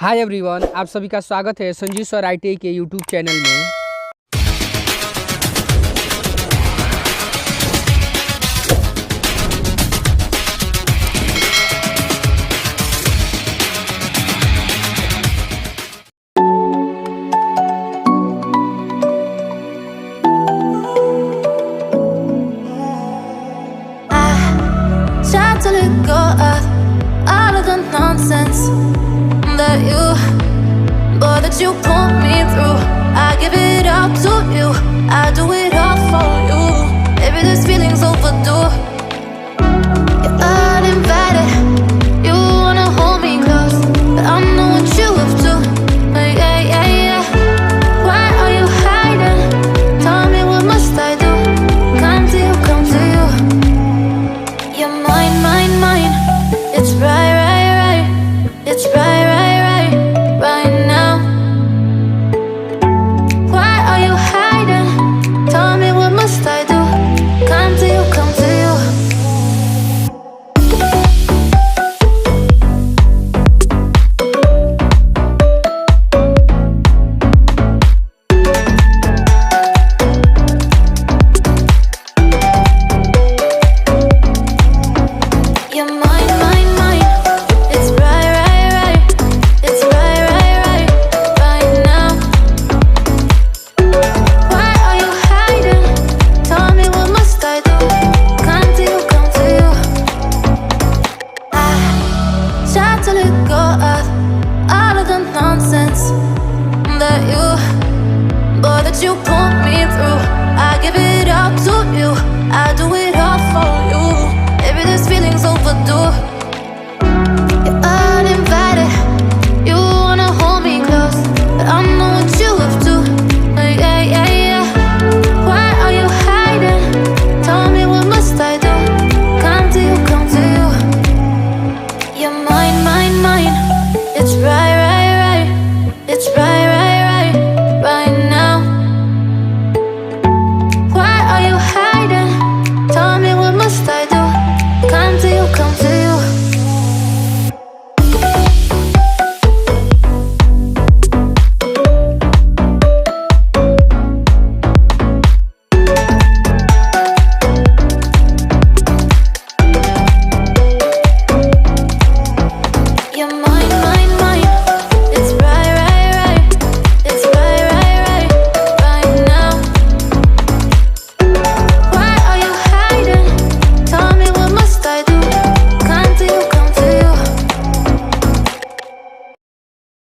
Hi everyone, आप सभी का स्वागत है संजीव सर ITI के यूट्यूब चैनल में। Tried to let go of all of the nonsense that you put me through. I give it all to you. I do it all for you. Baby, this